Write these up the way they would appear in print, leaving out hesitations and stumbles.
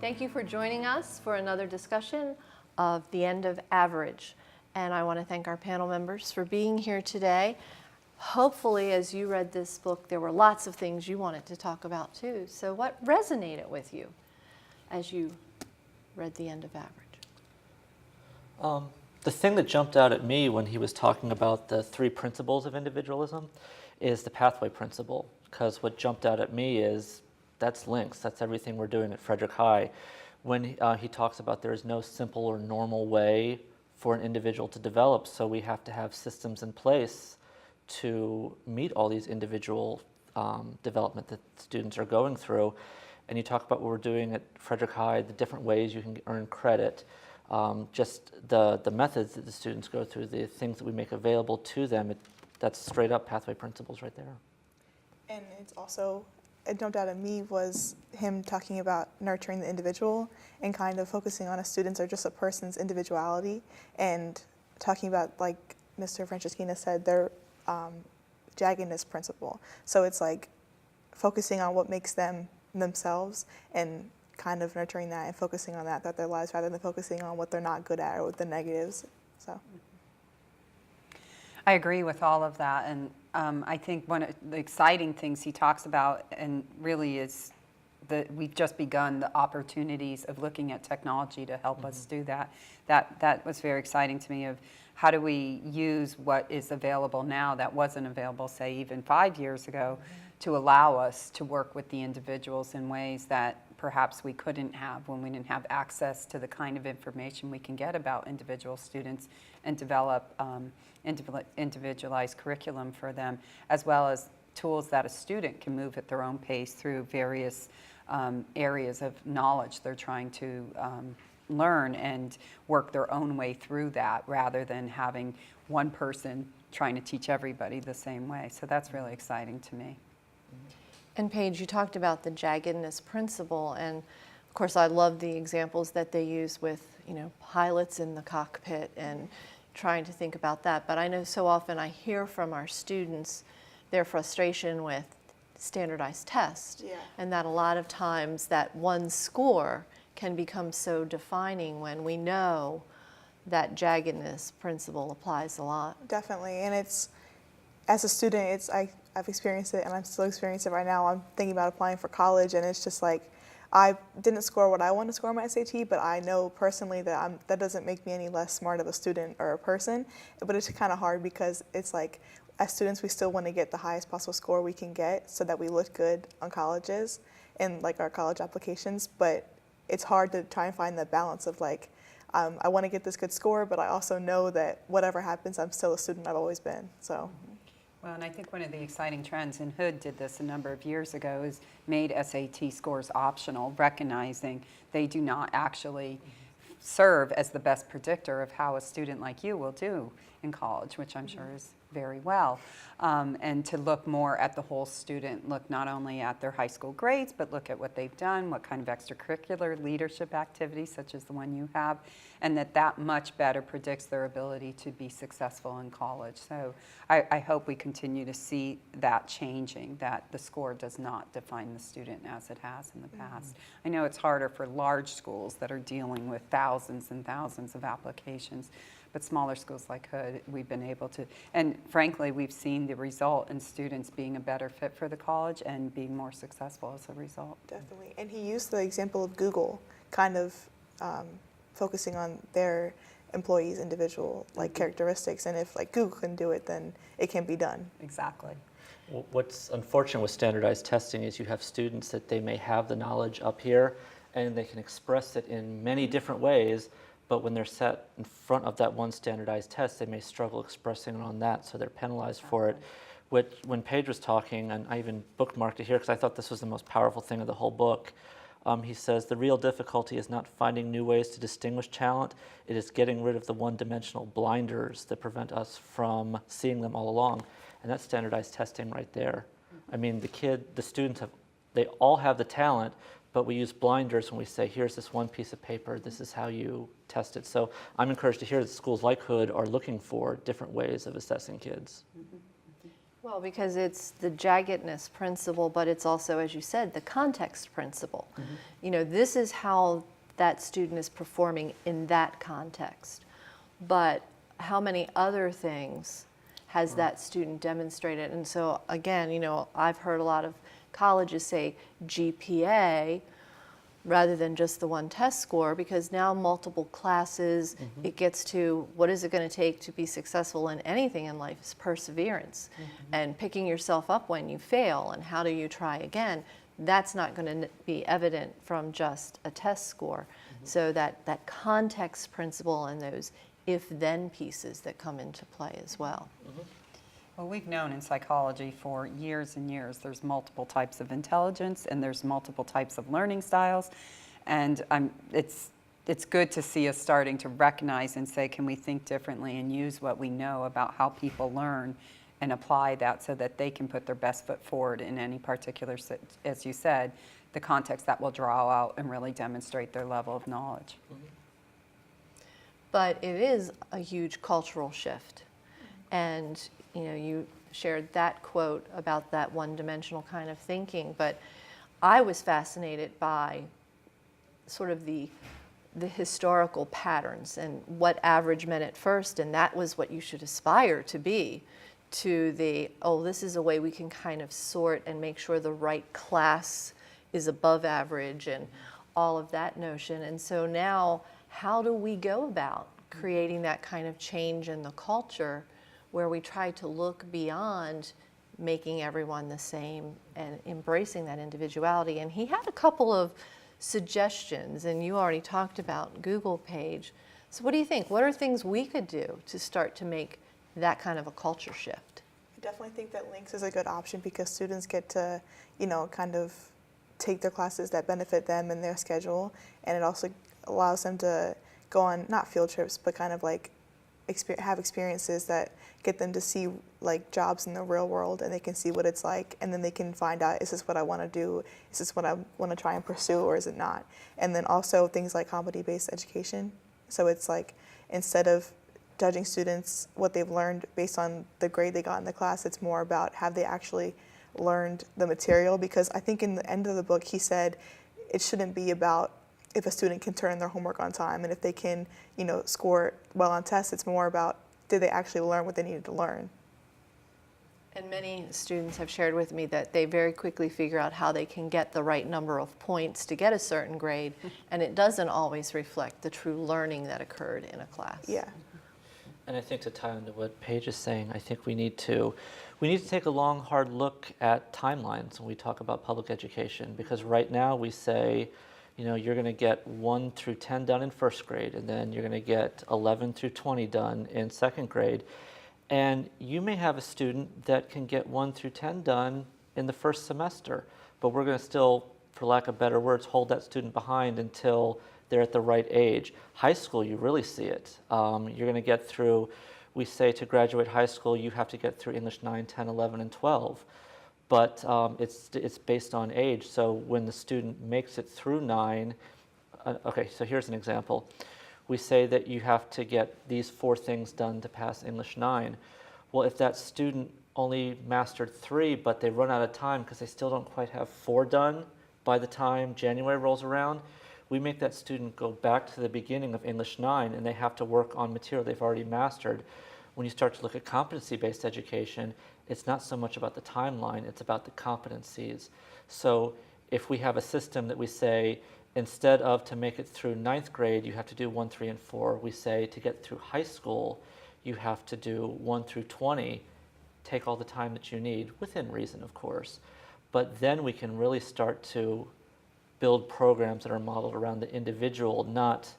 Thank you for joining us for another discussion of the end of average. And I want to thank our panel members for being here today. Hopefully, as you read this book, there were lots of things you wanted to talk about too. So what resonated with you as you read The End of Average? The thing that jumped out at me when he was talking about the 3 principles of individualism is the pathway principle, because what jumped out at me is that's links, that's everything we're doing at Frederick High. When he talks about there is no simple or normal way for an individual to develop, so we have to have systems in place to meet all these individual development that students are going through. And you talk about what we're doing at Frederick High, the different ways you can earn credit, just the methods that the students go through, the things that we make available to them. That's straight up pathway principles right there. And it's also, it jumped out at me was him talking about nurturing the individual and kind of focusing on a student's or just a person's individuality, and talking about, like Mr. Franceschina said, their Jaggedness Principle. So it's like focusing on what makes them themselves and kind of nurturing that and focusing on that throughout their lives rather than focusing on what they're not good at or with the negatives. So I agree with all of that, and I think one of the exciting things he talks about, and really is that we've just begun the opportunities of looking at technology to help us do that. That was very exciting to me, of how do we use what is available now that wasn't available, say, even 5 years ago, to allow us to work with the individuals in ways that perhaps we couldn't have when we didn't have access to the kind of information we can get about individual students and develop individualized curriculum for them, as well as tools that a student can move at their own pace through various areas of knowledge they're trying to learn and work their own way through that, rather than having one person trying to teach everybody the same way. So that's really exciting to me. And Paige, you talked about the Jaggedness Principle, and of course I love the examples that they use with, pilots in the cockpit and trying to think about that. But I know so often I hear from our students their frustration with standardized tests, and that a lot of times that one score can become so defining when we know that Jaggedness Principle applies a lot. definitely, and it's, as a student, I've experienced it and I'm still experiencing it right now. I'm thinking about applying for college, and it's just like, I didn't score what I want to score on my SAT, but I know personally that that doesn't make me any less smart of a student or a person. But it's kind of hard because it's like, as students, we still want to get the highest possible score we can get so that we look good on colleges and like our college applications. But it's hard to try and find the balance of like, I want to get this good score, but I also know that whatever happens, I'm still a student I've always been. So. Well, and I think one of the exciting trends, and Hood did this a number of years ago, is made SAT scores optional, recognizing they do not actually serve as the best predictor of how a student like you will do in college, which I'm sure is very well, and to look more at the whole student, look not only at their high school grades, but look at what they've done, what kind of extracurricular leadership activities, such as the one you have, and that much better predicts their ability to be successful in college. So I hope we continue to see that changing, that the score does not define the student as it has in the past. I know it's harder for large schools that are dealing with thousands and thousands of applications, but smaller schools like Hood, we've been able to, and frankly, we've seen the result in students being a better fit for the college and being more successful as a result. Definitely, and he used the example of Google, kind of focusing on their employees' individual characteristics, and if like Google can do it, then it can be done. Exactly. What's unfortunate with standardized testing is you have students that they may have the knowledge up here and they can express it in many different ways, but when they're set in front of that one standardized test, they may struggle expressing it on that, so they're penalized for it. Which, when Paige was talking, and I even bookmarked it here because I thought this was the most powerful thing of the whole book, he says, the real difficulty is not finding new ways to distinguish talent, it is getting rid of the one-dimensional blinders that prevent us from seeing them all along. And that's standardized testing right there. I mean, the students they all have the talent, but we use blinders when we say, here's this one piece of paper, this is how you test it. So I'm encouraged to hear that schools like Hood are looking for different ways of assessing kids. Well, because it's the jaggedness principle, but it's also, as you said, the context principle. You know, this is how that student is performing in that context. But how many other things has that student demonstrated? And so, again, you know, I've heard a lot of colleges say GPA rather than just the one test score, because now multiple classes, it gets to what is it going to take to be successful in anything in life is perseverance and picking yourself up when you fail, and how do you try again. That's not going to be evident from just a test score. So that context principle and those if-then pieces that come into play as well. Well, we've known in psychology for years and years there's multiple types of intelligence and there's multiple types of learning styles. And it's good to see us starting to recognize and say, can we think differently and use what we know about how people learn and apply that so that they can put their best foot forward in any particular, as you said, the context that will draw out and really demonstrate their level of knowledge. But it is a huge cultural shift. And you know, you shared that quote about that one-dimensional kind of thinking, but I was fascinated by sort of the historical patterns and what average meant at first, and that was what you should aspire to be, to the, oh, this is a way we can kind of sort and make sure the right class is above average and all of that notion. And so now, how do we go about creating that kind of change in the culture where we try to look beyond making everyone the same and embracing that individuality? And he had a couple of suggestions, and you already talked about Google Paige. So what do you think? What are things we could do to start to make that kind of a culture shift? I definitely think that links is a good option because students get to, you know, kind of take their classes that benefit them and their schedule, and it also allows them to go on, not field trips, but kind of like have experiences that get them to see like jobs in the real world, and they can see what it's like, and then they can find out, is this what I want to do? Is this what I want to try and pursue, or is it not? And then also things like competency-based education. So it's like, instead of judging students what they've learned based on the grade they got in the class, it's more about have they actually learned the material, because I think in the end of the book he said it shouldn't be about if a student can turn in their homework on time and if they can, you know, score well on tests. It's more about, did they actually learn what they needed to learn? And many students have shared with me that they very quickly figure out how they can get the right number of points to get a certain grade, and it doesn't always reflect the true learning that occurred in a class. Yeah. And I think to tie into what Paige is saying, I think we need to take a long, hard look at timelines when we talk about public education, because right now we say, you know, you're going to get 1 through 10 done in first grade, and then you're going to get 11 through 20 done in second grade. And you may have a student that can get 1 through 10 done in the first semester, but we're going to still, for lack of better words, hold that student behind until they're at the right age. High school, you really see it. You're going to get through, we say to graduate high school, you have to get through English 9, 10, 11, and 12. But it's based on age. So when the student makes it through 9, okay, so here's an example. We say that you have to get these 4 things done to pass English 9. Well, if that student only mastered 3, but they run out of time because they still don't quite have 4 done by the time January rolls around, we make that student go back to the beginning of English 9, and they have to work on material they've already mastered. When you start to look at competency-based education, it's not so much about the timeline, it's about the competencies. So if we have a system that we say, instead of to make it through 9th grade, you have to do 1, 3, and 4, we say to get through high school, you have to do 1 through 20, take all the time that you need, within reason, of course. But then we can really start to build programs that are modeled around the individual, not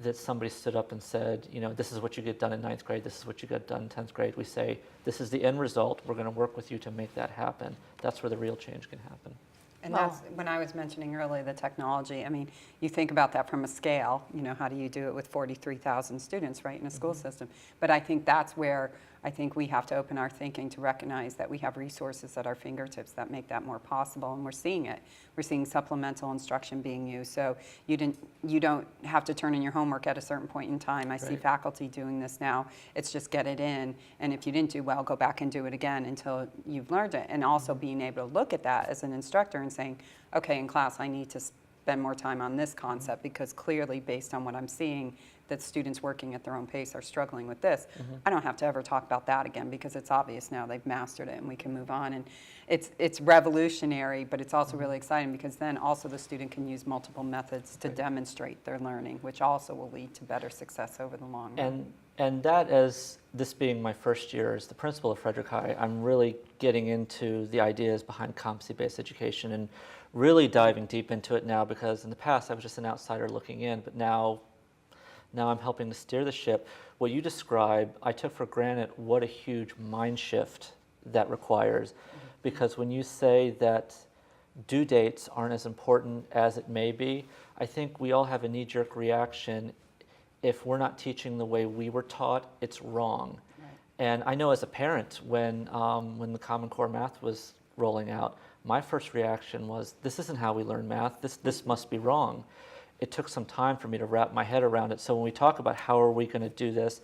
that somebody stood up and said, you know, this is what you get done in 9th grade, this is what you get done in 10th grade. We say, this is the end result, we're going to work with you to make that happen. That's where the real change can happen. And Well- that's when I was mentioning earlier the technology. I mean, you think about that from a scale, you know, how do you do it with 43,000 students, right, in a school system? But I think that's where I think we have to open our thinking to recognize that we have resources at our fingertips that make that more possible, and we're seeing it. We're seeing supplemental instruction being used, so you don't have to turn in your homework at a certain point in time. I see Right. faculty doing this now. It's just get it in, and if you didn't do well, go back and do it again until you've learned it. And also being able to look at that as an instructor and saying, okay, in class I need to spend more time on this concept because clearly, based on what I'm seeing, that students working at their own pace are struggling with this. I don't have to ever talk about that again because it's obvious now they've mastered it and we can move on. And it's revolutionary, but it's also really exciting because then also the student can use multiple methods to demonstrate their learning, which also will lead to better success over the long run. And that, as this being my first year as the principal of Frederick High, I'm really getting into the ideas behind competency-based education and really diving deep into it now, because in the past I was just an outsider looking in, but now I'm helping to steer the ship. What you describe, I took for granted what a huge mind shift that requires. Because when you say that due dates aren't as important as it may be, I think we all have a knee-jerk reaction. If we're not teaching the way we were taught, it's wrong. Right. And I know as a parent, when the Common Core math was rolling out, my first reaction was, this isn't how we learn math, this must be wrong. It took some time for me to wrap my head around it. So when we talk about how are we going to do this,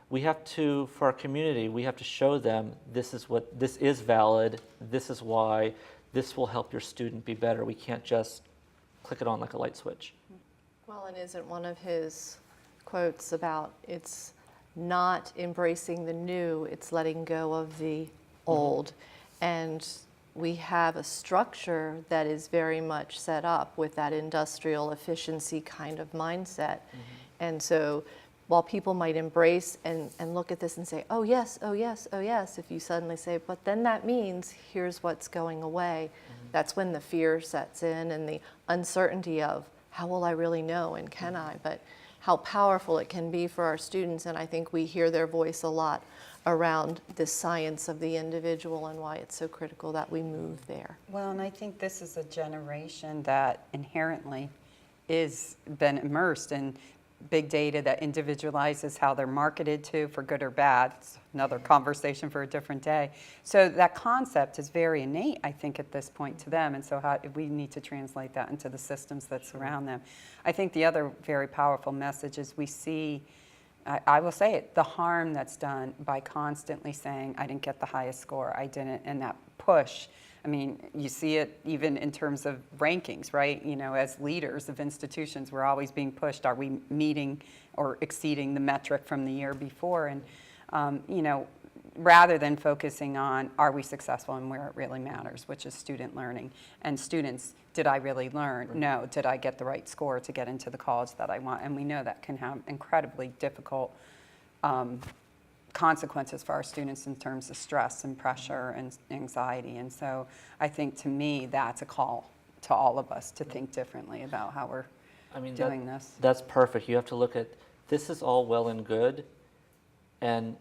we have to, for our community, we have to show them this is valid, this is why, this will help your student be better. We can't just click it on like a light switch. Well, and isn't one of his quotes about it's not embracing the new, it's letting go of the old. And we have a structure that is very much set up with that industrial efficiency kind of mindset. And so while people might embrace and look at this and say, oh yes, oh yes, oh yes, if you suddenly say, but then that means here's what's going away, that's when the fear sets in and the uncertainty of how will I really know and can I? But how powerful it can be for our students, and I think we hear their voice a lot around the science of the individual and why it's so critical that we move there. Well, and I think this is a generation that inherently is been immersed in big data that individualizes how they're marketed to, for good or bad. It's another conversation for a different day. So that concept is very innate, I think, at this point to them. And so we need to translate that into the systems that surround them. I think the other very powerful message is we see, I will say it, the harm that's done by constantly saying, I didn't get the highest score, I didn't, and that push. I mean, you see it even in terms of rankings, right? You know, as leaders of institutions, we're always being pushed. Are we meeting or exceeding the metric from the year before? And, you know, rather than focusing on, are we successful in where it really matters, which is student learning. And students, did I really learn? Right. No. Did I get the right score to get into the college that I want? And we know that can have incredibly difficult consequences for our students in terms of stress and pressure and anxiety. And so I think, to me, that's a call to all of us to think differently about how we're doing this. That's perfect. You have to look at, this is all well and good, and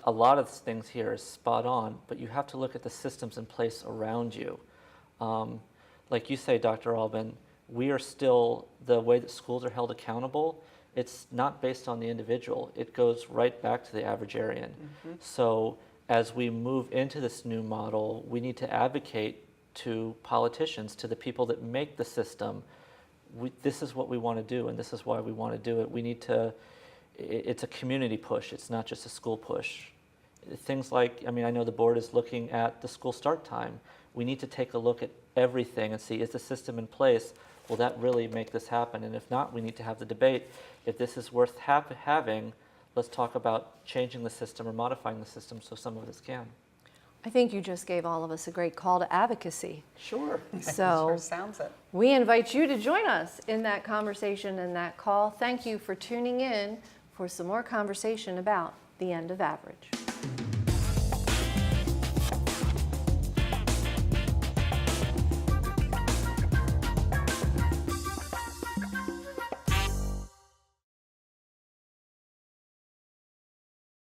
a lot of things here is spot on, but you have to look at the systems in place around you. Like you say, Dr. Albin, we are still, the way that schools are held accountable, it's not based on the individual. It goes right back to the averagarian. So as we move into this new model, we need to advocate to politicians, to the people that make the system, this is what we want to do and this is why we want to do it. We need to, it's a community push, it's not just a school push. Things like, I mean, I know the board is looking at the school start time. We need to take a look at everything and see, is the system in place? Will that really make this happen? And if not, we need to have the debate. If this is worth having, let's talk about changing the system or modifying the system so some of us can. I think you just gave all of us a great call to advocacy. Sure. So Sure sounds it. we invite you to join us in that conversation and that call. Thank you for tuning in for some more conversation about the end of average.